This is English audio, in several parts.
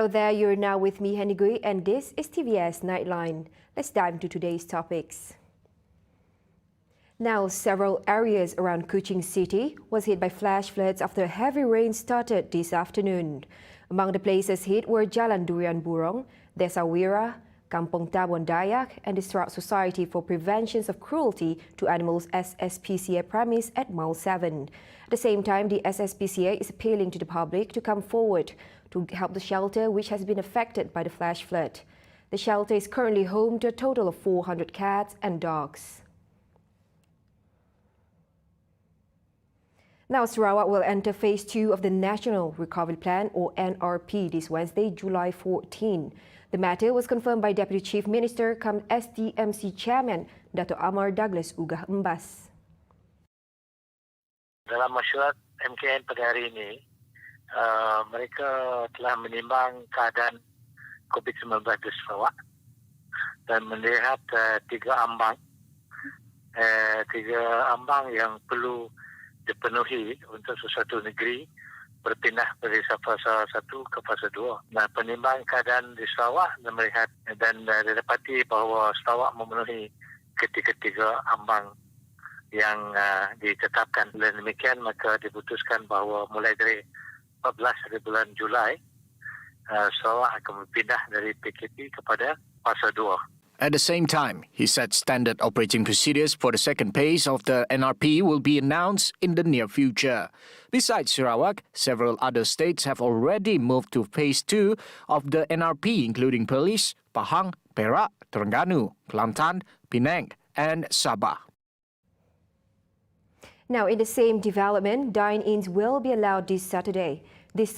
Hello there, you're now with me, Henigui, and this is TVS Nightline. Let's dive into today's topics. Now, several areas around Kuching City was hit by flash floods after heavy rain started this afternoon. Among the places hit were Jalan Durian Burong, Desa Wira, Kampung Tabon Dayak, and the Sarawak Society for Prevention of Cruelty to Animals SSPCA premise at Mile 7. At the same time, the SSPCA is appealing to the public to come forward to help the shelter which has been affected by the flash flood. The shelter is currently home to a total of 400 cats and dogs. Now, Sarawak will enter Phase 2 of the National Recovery Plan, or NRP, this Wednesday, July 14. The matter was confirmed by Deputy Chief Minister cum SDMC Chairman, Dato' Amar Douglas Ugah Embas. Dalam mesyuarat MKN pada hari ini, mereka telah menimbang keadaan COVID-19 di Sarawak dan melihat tiga ambang yang perlu dipenuhi untuk sesuatu negeri berpindah dari fasa 1 ke fasa 2. Nah, penimbang keadaan di Sarawak dan melihat dan didapati bahawa Sarawak memenuhi ketiga ambang yang ditetapkan. Dan demikian maka diputuskan bahawa mulai dari 14 dari bulan Julai Sarawak akan berpindah dari PKP kepada fasa 2. At the same time, he said standard operating procedures for the second phase of the NRP will be announced in the near future. Besides Sarawak, several other states have already moved to Phase 2 of the NRP, including Perlis, Pahang, Perak, Terengganu, Kelantan, Penang, and Sabah. Now, in the same development, dine-ins will be allowed this Saturday, this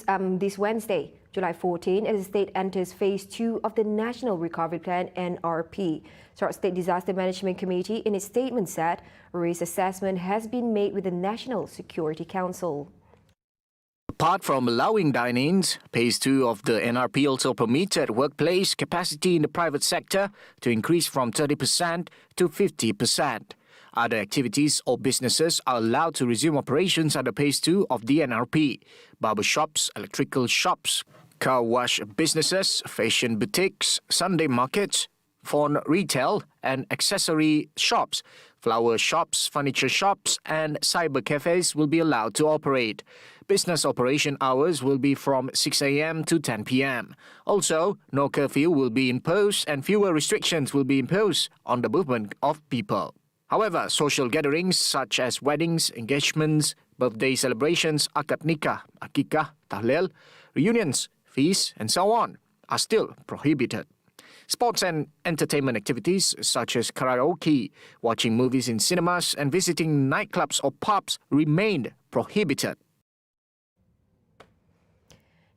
Wednesday, July 14, as the state enters Phase 2 of the National Recovery Plan, NRP. Sarawak State Disaster Management Committee in its statement said a risk assessment has been made with the National Security Council. Apart from allowing dine-ins, Phase 2 of the NRP also permitted workplace capacity in the private sector to increase from 30% to 50%. Other activities or businesses are allowed to resume operations under Phase 2 of the NRP. Barber shops, electrical shops, car wash businesses, fashion boutiques, Sunday markets, phone retail and accessory shops, flower shops, furniture shops and cyber cafes will be allowed to operate. Business operation hours will be from 6 a.m. to 10 p.m. Also, no curfew will be imposed and fewer restrictions will be imposed on the movement of people. However, social gatherings such as weddings, engagements, birthday celebrations, akad nikah, akikah, tahlil, reunions, feasts, and so on are still prohibited. Sports and entertainment activities such as karaoke, watching movies in cinemas, and visiting nightclubs or pubs remained prohibited.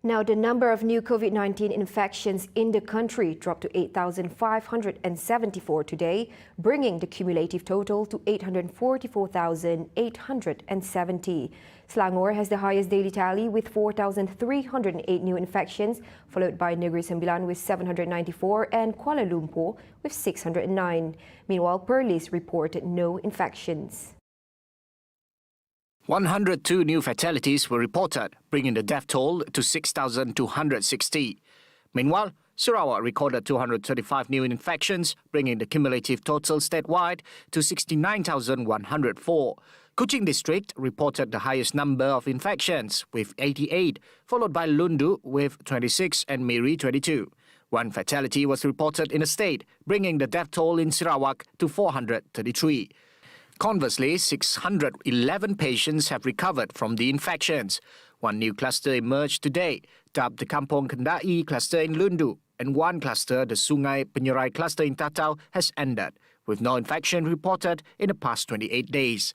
Now, the number of new COVID-19 infections in the country dropped to 8,574 today, bringing the cumulative total to 844,870. Selangor has the highest daily tally with 4,308 new infections, followed by Negeri Sembilan with 794 and Kuala Lumpur with 609. Meanwhile, Perlis reported no infections. 102 new fatalities were reported, bringing the death toll to 6,260. Meanwhile, Sarawak recorded 235 new infections, bringing the cumulative total statewide to 69,104. Kuching District reported the highest number of infections, with 88, followed by Lundu with 26 and Miri 22. One fatality was reported in the state, bringing the death toll in Sarawak to 433. Conversely, 611 patients have recovered from the infections. One new cluster emerged today, dubbed the Kampung Kendai cluster in Lundu, and one cluster, the Sungai Penyerai cluster in Tatau, has ended, with no infection reported in the past 28 days.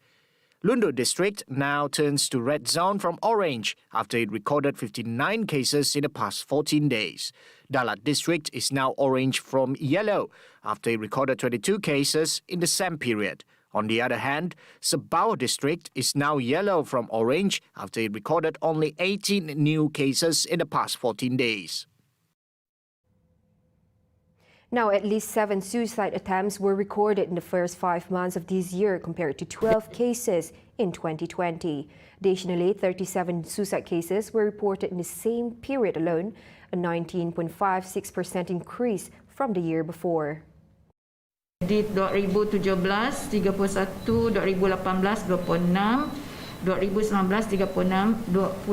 Lundu district now turns to red zone from orange after it recorded 59 cases in the past 14 days. Dalat district is now orange from yellow after it recorded 22 cases in the same period. On the other hand, Sabah district is now yellow from orange after it recorded only 18 new cases in the past 14 days. Now, at least 7 suicide attempts were recorded in the first 5 months of this year compared to 12 cases in 2020. Additionally, 37 suicide cases were reported in the same period alone a 19.56% increase from the year before. Di 2017, 31, 2018, 26, 2019, 36, 20,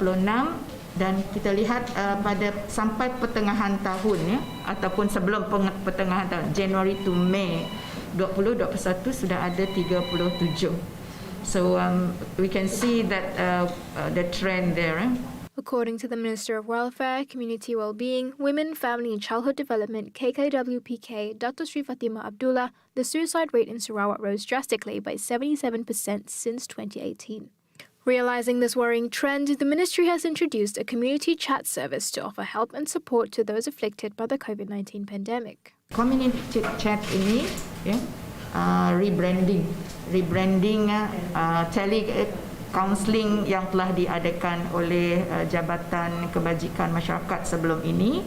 46, dan kita lihat pada sampai pertengahan tahun ya, ataupun sebelum pertengahan tahun, January to May 2021 sudah ada 37. So we can see that the trend there. According to the Minister of Welfare, Community Wellbeing, Women, Family and Childhood Development (KKWPK), Dr. Sri Fatima Abdullah, the suicide rate in Sarawak rose drastically by 77% since 2018. Realizing this worrying trend, the ministry has introduced a community chat service to offer help and support to those afflicted by the COVID-19 pandemic. Community chat ini rebranding tele-counselling yang telah diadakan oleh Jabatan Kebajikan Masyarakat sebelum ini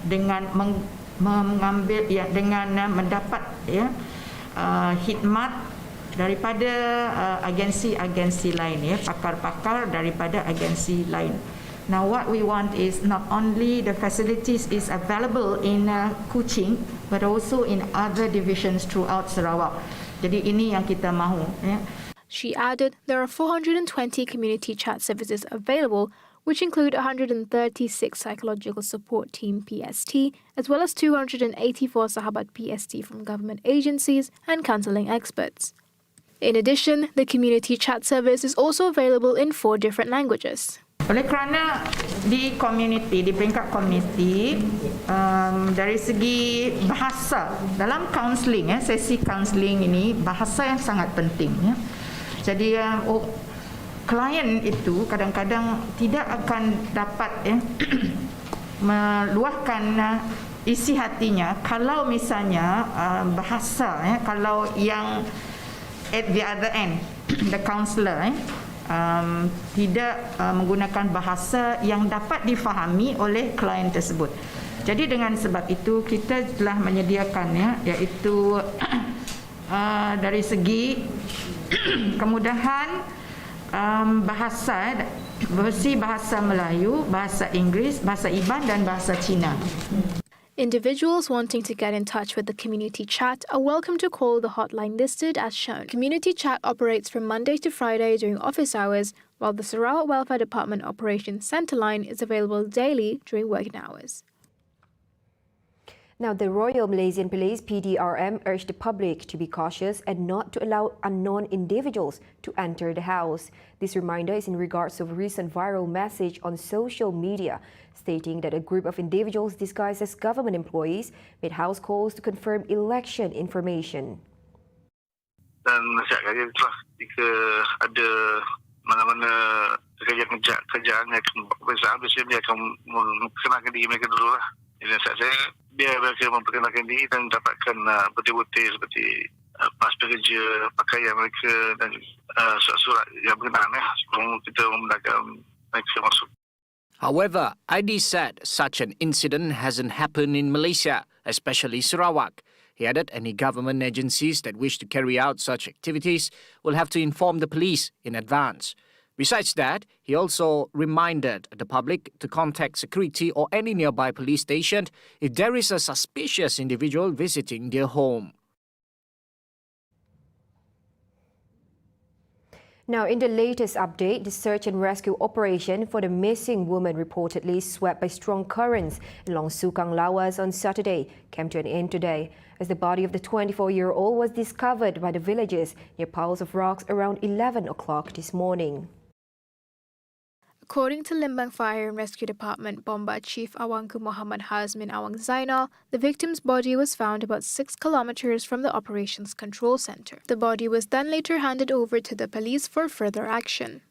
dengan mengambil dengan mendapat khidmat daripada agensi-agensi lain ya, pakar-pakar daripada agensi lain. Now what we want is not only the facilities is available in Kuching but also in other divisions throughout Sarawak. Jadi ini yang kita mahu ya. She added there are 420 community chat services available, which include 136 psychological support team PST, as well as 284 Sahabat PST from government agencies and counselling experts. In addition, the community chat service is also available in 4 different languages. Oleh kerana di peringkat community, dari segi bahasa dalam counselling sesi counselling ini bahasa yang sangat penting ya. Jadi klien itu kadang-kadang tidak akan dapat meluahkan isi hatinya kalau misalnya bahasa kalau yang at the other end the counsellor tidak menggunakan bahasa yang dapat difahami oleh klien tersebut. Jadi dengan sebab itu kita telah menyediakan iaitu dari segi kemudahan bahasa versi bahasa Melayu, bahasa Inggeris, bahasa Iban dan bahasa Cina. Individuals wanting to get in touch with the community chat are welcome to call the hotline listed as shown. Community chat operates from Monday to Friday during office hours, while the Sarawak Welfare Department Operations Centre line is available daily during working hours. Now, the Royal Malaysian Police PDRM urged the public to be cautious and not to allow unknown individuals to enter the house. This reminder is in regards to a recent viral message on social media stating that a group of individuals disguised as government employees made house calls to confirm election information. Dan masyarakat telah jika ada mana-mana kerjaan yang biasanya dia akan mengenalkan diri mereka dulu lah. Jadi saya biar mereka memperkenalkan diri dan dapatkan bukti-bukti seperti pas pekerja, pakaian mereka dan surat-surat yang berkenaan sebelum kita membenarkan mereka masuk. However, ID said such an incident hasn't happened in Malaysia, especially Sarawak. He added any government agencies that wish to carry out such activities will have to inform the police in advance. Besides that, he also reminded the public to contact security or any nearby police station if there is a suspicious individual visiting their home. Now, in the latest update, the search and rescue operation for the missing woman reportedly swept by strong currents along Sukang Lawas on Saturday came to an end today, as the body of the 24-year-old was discovered by the villagers near piles of rocks around 11 o'clock this morning. According to Limbang Fire and Rescue Department Bomba Chief Awangku Muhammad Hazmin Awang Zainal, the victim's body was found about 6 kilometers from the operations control center. The body was then later handed over to the police for further action.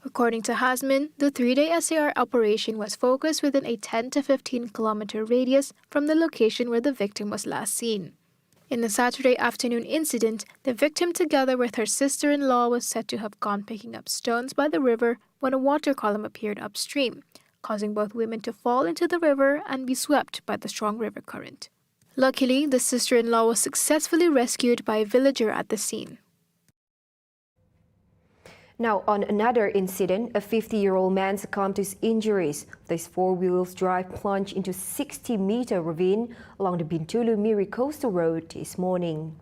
According to Hazmin, the 3-day SAR operation was focused within a 10 to 15 kilometer radius from the location where the victim was last seen. In the Saturday afternoon incident, the victim together with her sister-in-law was said to have gone picking up stones by the river when a water column appeared upstream, causing both women to fall into the river and be swept by the strong river current. Luckily, the sister-in-law was successfully rescued by a villager at the scene. Now, on another incident, a 50-year-old man succumbed to his injuries. His four-wheel drive plunged into a 60-meter ravine along the Bintulu-Miri Coastal Road this morning.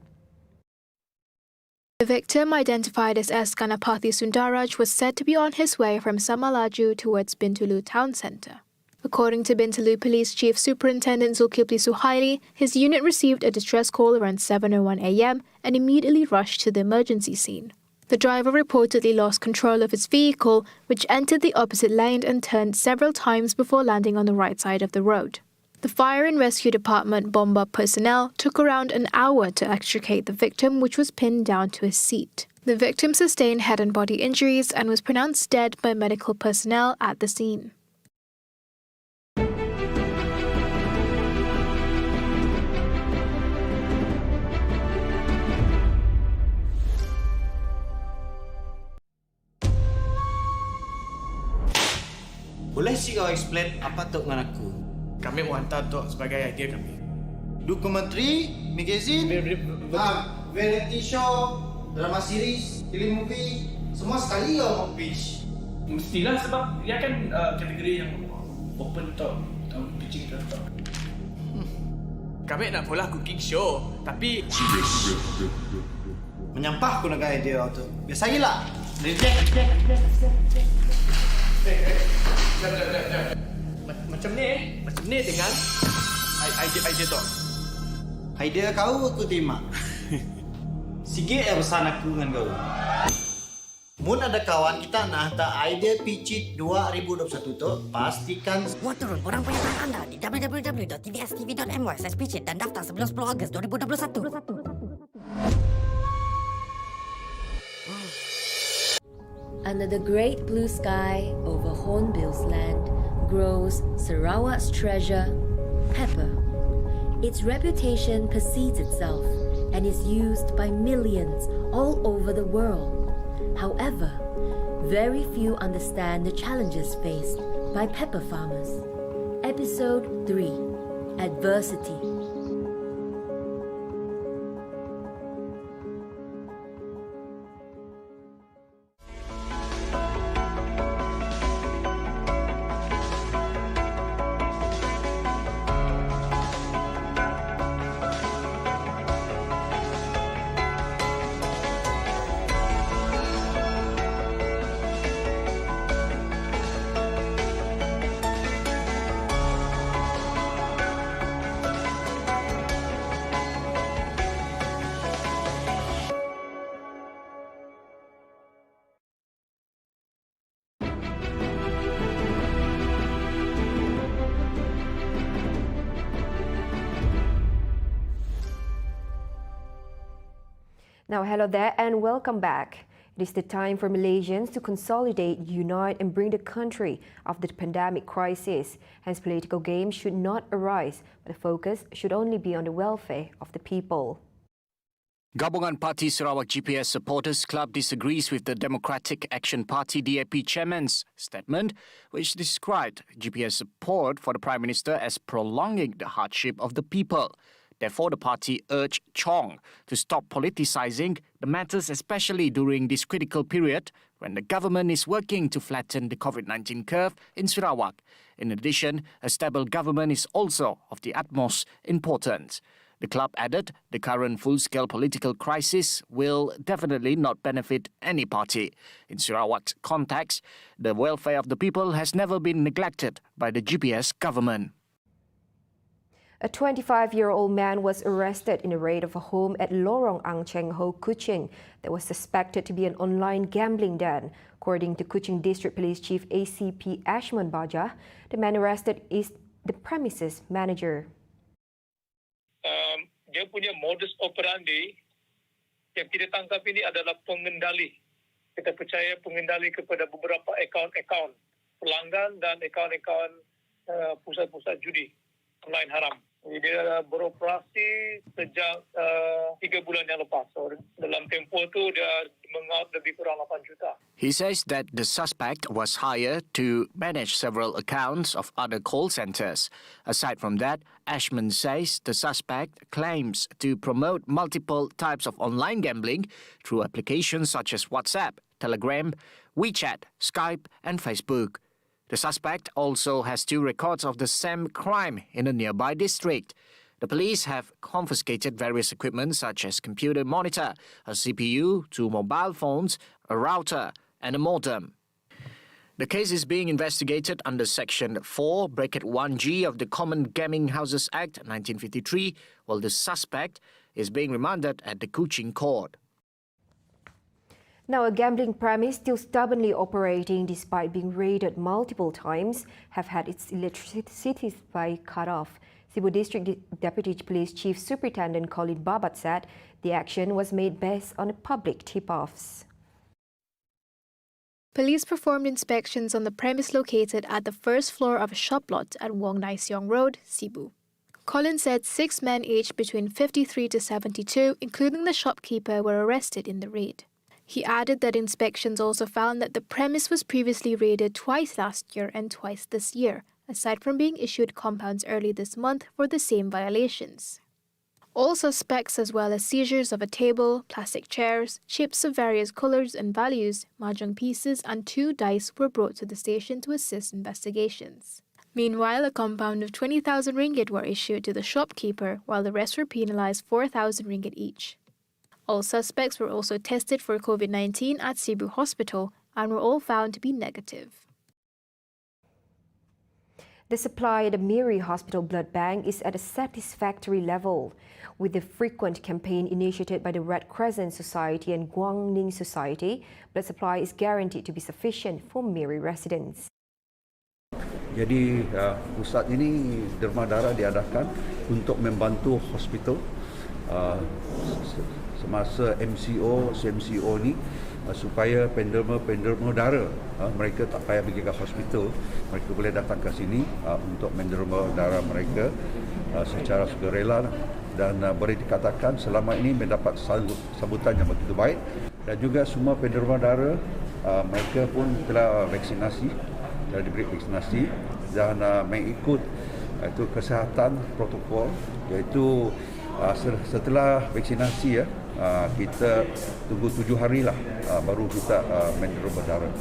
The victim, identified as S. Ganapathy Sundaraj, was said to be on his way from Samalaju towards Bintulu Town Centre. According to Bintulu Police Chief Superintendent Zulkifli Suhaili, his unit received a distress call around 7:01 a.m. and immediately rushed to the emergency scene. The driver reportedly lost control of his vehicle, which entered the opposite lane and turned several times before landing on the right side of the road. The Fire and Rescue Department Bomba personnel took around an hour to extricate the victim, which was pinned down to his seat. The victim sustained head and body injuries and was pronounced dead by medical personnel at the scene. Boleh sih kau explain apa tu dengan aku? Kami mau hantar tu sebagai idea kami. Dokumentari, magazine, variety show, drama series, film movie, semua sekali kau mau pitch. Mestilah sebab dia kan kategori yang open talk, pitching talk. Kami nak bola cooking show, tapi Menyampah aku nak idea tu. Biasa gila. Reject. Macam ni dengan idea tu. Idea kau aku terima. Sikit pesan aku dengan kau. Mun ada kawan kita nak hantar idea pitch 2021 tu, pastikan Buat turun orang punya tangan anda di www.tvstv.my/pitch dan daftar sebelum 10 Ogos 2021. Under the great blue sky over Hornbill's land grows Sarawak's treasure, pepper. Its reputation precedes itself and is used by millions all over the world. However, very few understand the challenges faced by pepper farmers. Episode 3: Adversity. Now, hello there and welcome back. It is the time for Malaysians to consolidate, unite and bring the country out of the pandemic crisis. Hence, political games should not arise, but the focus should only be on the welfare of the people. Gabungan Parti Sarawak GPS Supporters Club disagrees with the Democratic Action Party DAP chairman's statement, which described GPS support for the Prime Minister as prolonging the hardship of the people. Therefore, the party urged Chong to stop politicising the matters, especially during this critical period when the government is working to flatten the COVID-19 curve in Sarawak. In addition, a stable government is also of the utmost importance. The club added the current full-scale political crisis will definitely not benefit any party. In Sarawak's context, the welfare of the people has never been neglected by the GPS government. A 25-year-old man was arrested in a raid of a home at Lorong Ang Cheng Ho, Kuching that was suspected to be an online gambling den. According to Kuching District Police Chief ACP Ashman Baja, the man arrested is the premises manager. Dia punya modus operandi yang kita tangkap ini adalah pengendali. Kita percaya pengendali kepada beberapa akaun-akaun pelanggan dan akaun-akaun pusat-pusat judi online haram. Dia beroperasi sejak 3 bulan yang lepas. So, dalam tempoh tu dia mengaut lebih kurang 8 juta. He says that the suspect was hired to manage several accounts of other call centres. Aside from that, Ashman says the suspect claims to promote multiple types of online gambling through applications such as WhatsApp, Telegram, WeChat, Skype and Facebook. The suspect also has 2 records of the same crime in a nearby district. The police have confiscated various equipment such as computer monitor, a CPU, 2 mobile phones, a router and a modem. The case is being investigated under Section 4(1)(g) of the Common Gaming Houses Act 1953, while the suspect is being remanded at the Kuching court. Now, a gambling premise still stubbornly operating despite being raided multiple times have had its electricity supply cut off. Cebu District Deputy Police Chief Superintendent Colin Babat said the action was made based on public tip-offs. Police performed inspections on the premise located at the first floor of a shop lot at Wong Nai Seong Road, Cebu. Colin said 6 men aged between 53 to 72, including the shopkeeper, were arrested in the raid. He added that inspections also found that the premise was previously raided twice last year and twice this year, aside from being issued compounds early this month for the same violations. All suspects, as well as seizures of a table, plastic chairs, chips of various colours and values, mahjong pieces and 2 dice were brought to the station to assist investigations. Meanwhile, a compound of 20,000 ringgit were issued to the shopkeeper, while the rest were penalised 4,000 ringgit each. All suspects were also tested for COVID-19 at Cebu Hospital and were all found to be negative. The supply at the Miri Hospital Blood Bank is at a satisfactory level, with the frequent campaign initiated by the Red Crescent Society and Guang Ning Society. Blood supply is guaranteed to be sufficient for Miri residents. Jadi pusat ini derma darah diadakan untuk membantu hospital semasa MCO, CMCO ni supaya penderma darah mereka tak payah pergi ke hospital, mereka boleh datang ke sini untuk menderma darah mereka secara sukarela, dan boleh dikatakan selama ini mendapat sambutan yang begitu baik, dan juga semua penderma darah mereka pun telah diberi vaksinasi dan mengikut itu kesihatan protokol, iaitu setelah vaksinasi kita tunggu 7 hari lah baru kita menderma darah.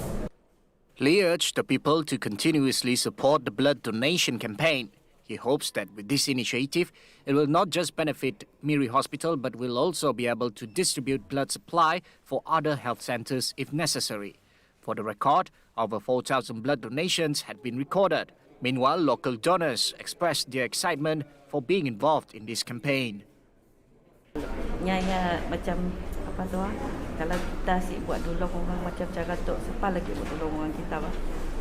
Lee urged the people to continuously support the blood donation campaign. He hopes that with this initiative, it will not just benefit Miri Hospital but will also be able to distribute blood supply for other health centres if necessary. For the record, over 4,000 blood donations had been recorded. Meanwhile, local donors expressed their excitement for being involved in this campaign. Ya macam apa tu kalau kita asyik buat tolong orang macam cara tok siapa lagi buat tolong orang kita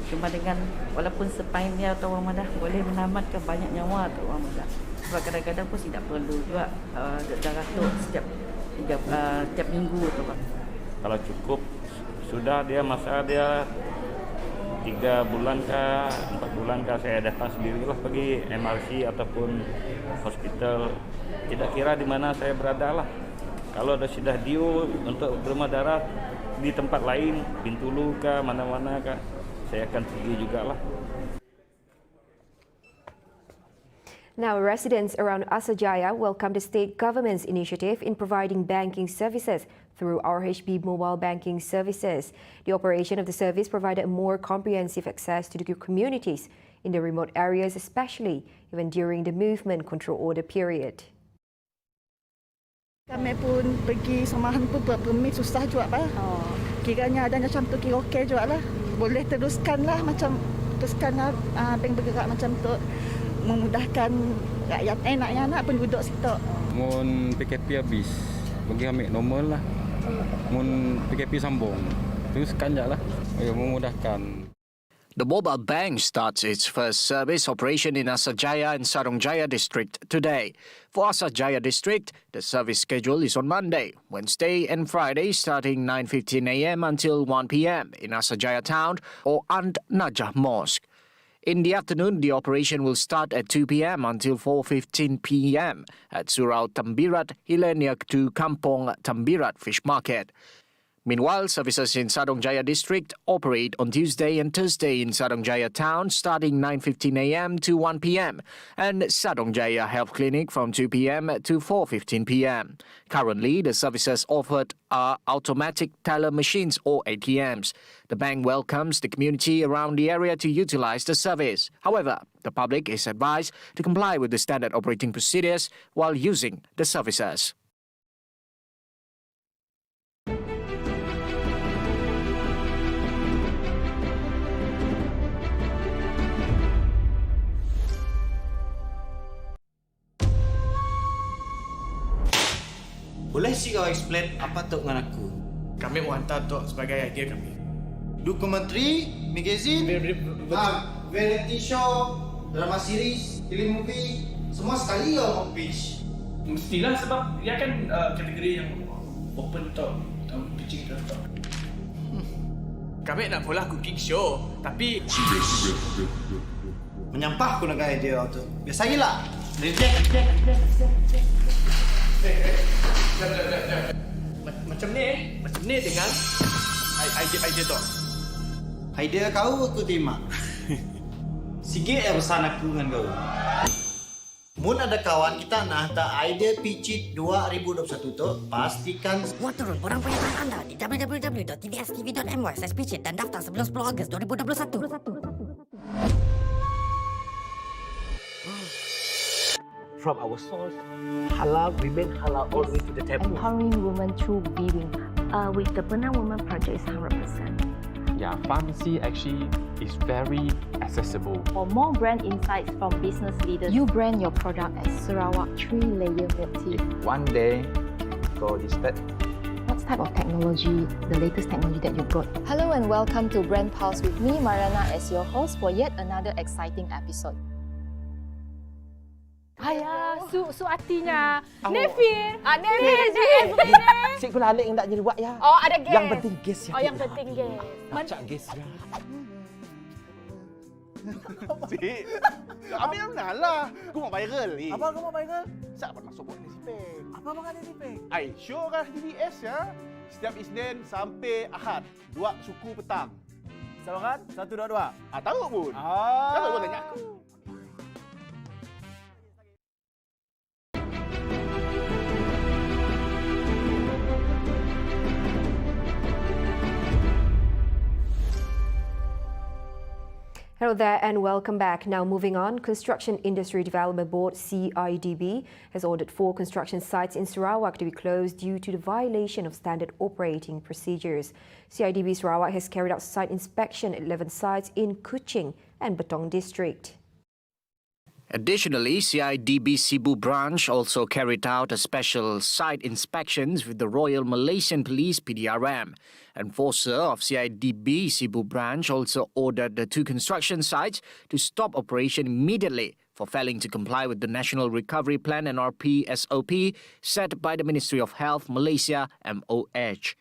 cuma dengan walaupun sepainnya atau orang madah boleh menyelamatkan banyak nyawa tu orang madah. Sebab kadang-kadang pun tidak perlu juga darah tok setiap minggu tu Kalau cukup sudah dia masa dia 3 bulan kah 4 bulan kah saya datang sendirilah pergi MRC ataupun hospital, tidak kira di mana saya berada lah. Kalau sudah due untuk derma darah di tempat lain, Bintulu kah, mana-mana kah, saya akan pergi juga lah. Now, residents around Asajaya welcome the state government's initiative in providing banking services through RHB mobile banking services. The operation of the service provided more comprehensive access to the communities in the remote areas, especially even during the movement control order period. Kami pun pergi samahan pun buat permit susah juga pak. Kiranya ada macam tu kira okey juga lah. Boleh teruskanlah macam teruskanlah bank bergerak macam tu, memudahkan rakyat nak penduduk situ. Mun PKP habis, bagi ambil normal lah. Mun PKP sambung, teruskan je lah. Memudahkan. The mobile bank starts its first service operation in Asajaya and Sarungjaya district today. For Asajaya district, the service schedule is on Monday, Wednesday and Friday starting 9:15 a.m. until 1 p.m. in Asajaya town or And Najah Mosque. In the afternoon, the operation will start at 2 p.m. until 4:15 p.m. at Surau Tambirat, Hileniak to Kampong Tambirat Fish Market. Meanwhile, services in Sarong Jaya district operate on Tuesday and Thursday in Sarong Jaya town starting 9:15 a.m. to 1 p.m. and Sarong Jaya Health Clinic from 2 p.m. to 4:15 p.m. Currently, the services offered are automatic teller machines or ATMs. The bank welcomes the community around the area to utilize the service. However, the public is advised to comply with the standard operating procedures while using the services. Boleh si kau explain apa tu dengan aku? Kami mau hantar tu sebagai idea kami. Dokumentari, magazine, variety show, drama series, telemovie, semua sekali kau mau pitch. Mestilah sebab dia kan kategori yang open tau. Tahu pitching tau. Kami nak bola cooking show, tapi menyampah aku nak idea tu. Biasa gila. Reject. Macam ni dengan idea tu. Idea kau aku terima. Sikit pesan aku dengan kau. Mun ada kawan kita nak hantar idea pitch 2021 tu, pastikan Buat turun borang punya tangan anda di www.tvstv.my/pitch dan daftar sebelum 10 Ogos 2021. From our source, halal remain halal all the way to the table. Empowering women through weaving. With the Penang Women Project is 100%. Yeah, pharmacy actually is very accessible. For more brand insights from business leaders, you brand your product as Sarawak 3-layer milk tea. If one day go listed, what type of technology, the latest technology that you brought? Hello and welcome to Brand Pulse with me, Mariana, as your host for yet another exciting episode. Ayah, su artinya. Nevin. Nevin. Cik pula alik yang tak jadi buat ya. Oh, ada gas. Yang penting gas ya. Oh, yang penting gas. Macam gas ya. Cik, ambil yang lah. Aku mau viral ni. Apa kau mau viral? Siapa masuk buat nisipeng? Apa bang ada ni peng? Ai, show kan TVS ya. Setiap Isnin sampai Ahad, 2 suku petang. Sawangan 122. Tahu pun. Tahu pun tanya aku. Hello there and welcome back. Now moving on, Construction Industry Development Board CIDB has ordered 4 construction sites in Sarawak to be closed due to the violation of standard operating procedures. CIDB Sarawak has carried out site inspection at 11 sites in Kuching and Betong district. Additionally, CIDB Cebu branch also carried out a special site inspections with the Royal Malaysian Police PDRM. Enforcer of CIDB Cebu branch also ordered the 2 construction sites to stop operation immediately for failing to comply with the National Recovery Plan NRP SOP set by the Ministry of Health Malaysia MOH.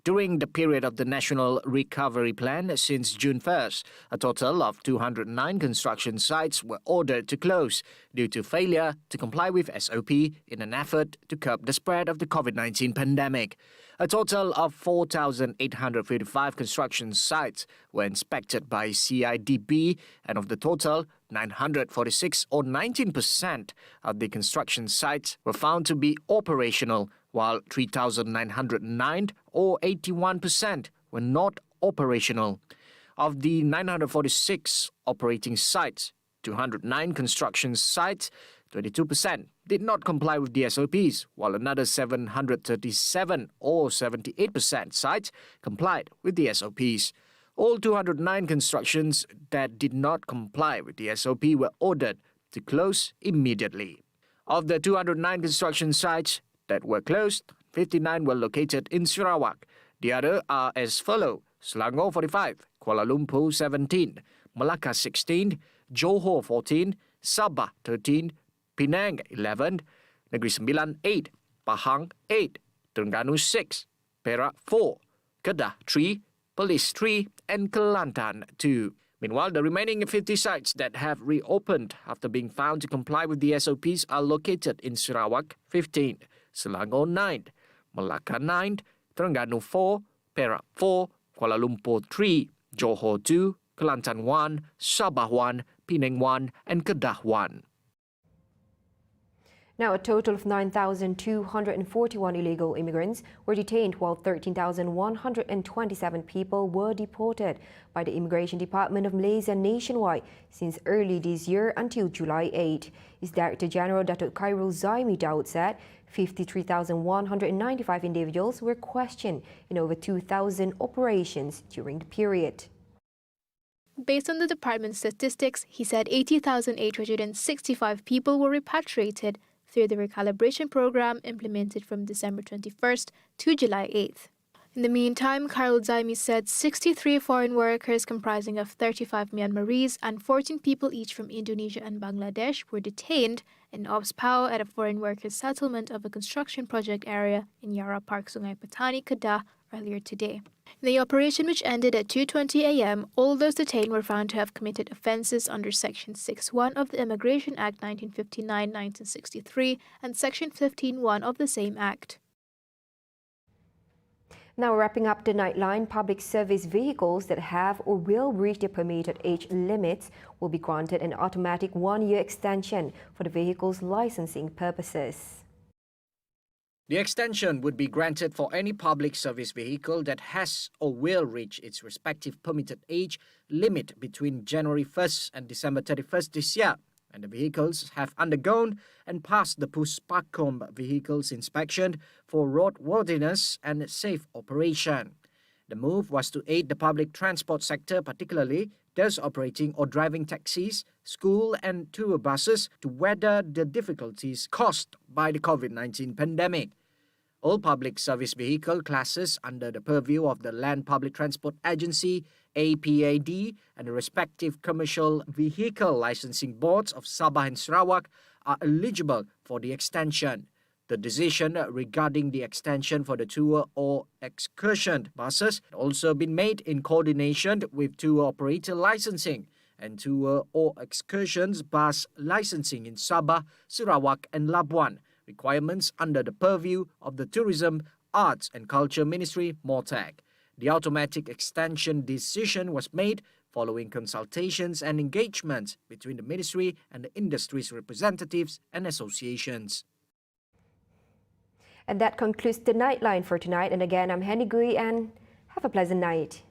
During the period of the National Recovery Plan since June 1st, a total of 209 construction sites were ordered to close due to failure to comply with SOP in an effort to curb the spread of the COVID-19 pandemic. A total of 4,855 construction sites were inspected by CIDB, and of the total, 946 or 19% of the construction sites were found to be operational, while 3,909 or 81% were not operational. Of the 946 operating sites, 209 construction sites, 22% did not comply with the SOPs, while another 737 or 78% sites complied with the SOPs. All 209 constructions that did not comply with the SOP were ordered to close immediately. Of the 209 construction sites that were closed, 59 were located in Sarawak. The other are as follow: Selangor 45, Kuala Lumpur 17, Melaka 16, Johor 14, Sabah 13, Penang 11, Negeri Sembilan 8, Pahang 8, Terengganu 6, Perak 4, Kedah 3, Perlis 3, and Kelantan 2. Meanwhile, the remaining 50 sites that have reopened after being found to comply with the SOPs are located in Sarawak 15, Selangor 9, Melaka 9, Terengganu 4, Perak 4, Kuala Lumpur 3, Johor 2, Kelantan 1, Sabah 1, Penang 1 and Kedah 1. Now, a total of 9,241 illegal immigrants were detained, while 13,127 people were deported by the Immigration Department of Malaysia nationwide since early this year until July 8. Its Director General Datuk Khairul Zaimi Daud said 53,195 individuals were questioned in over 2,000 operations during the period. Based on the department's statistics, he said 80,865 people were repatriated through the recalibration program implemented from December 21st to July 8th. In the meantime, Khairul Zaimi said 63 foreign workers comprising of 35 Myanmarese and 14 people each from Indonesia and Bangladesh were detained in Ops PAO at a foreign workers settlement of a construction project area in Yara Park, Sungai Petani, Kedah earlier today. In the operation, which ended at 2:20 a.m., all those detained were found to have committed offences under Section 6.1 of the Immigration Act 1959-1963 and Section 15.1 of the same Act. Now, wrapping up the Nightline, public service vehicles that have or will reach the permitted age limits will be granted an automatic one-year extension for the vehicle's licensing purposes. The extension would be granted for any public service vehicle that has or will reach its respective permitted age limit between January 1st and December 31st this year, and the vehicles have undergone and passed the Puspakom vehicles inspection for roadworthiness and safe operation. The move was to aid the public transport sector, particularly those operating or driving taxis, school and tour buses, to weather the difficulties caused by the COVID-19 pandemic. All public service vehicle classes under the purview of the Land Public Transport Agency, APAD, and the respective commercial vehicle licensing boards of Sabah and Sarawak are eligible for the extension. The decision regarding the extension for the tour or excursion buses had also been made in coordination with tour operator licensing and tour or excursions bus licensing in Sabah, Sarawak and Labuan, requirements under the purview of the Tourism, Arts and Culture Ministry, MORTAC. The automatic extension decision was made following consultations and engagements between the Ministry and the industry's representatives and associations. And that concludes the Nightline for tonight. And again, I'm Henny Gui, and have a pleasant night.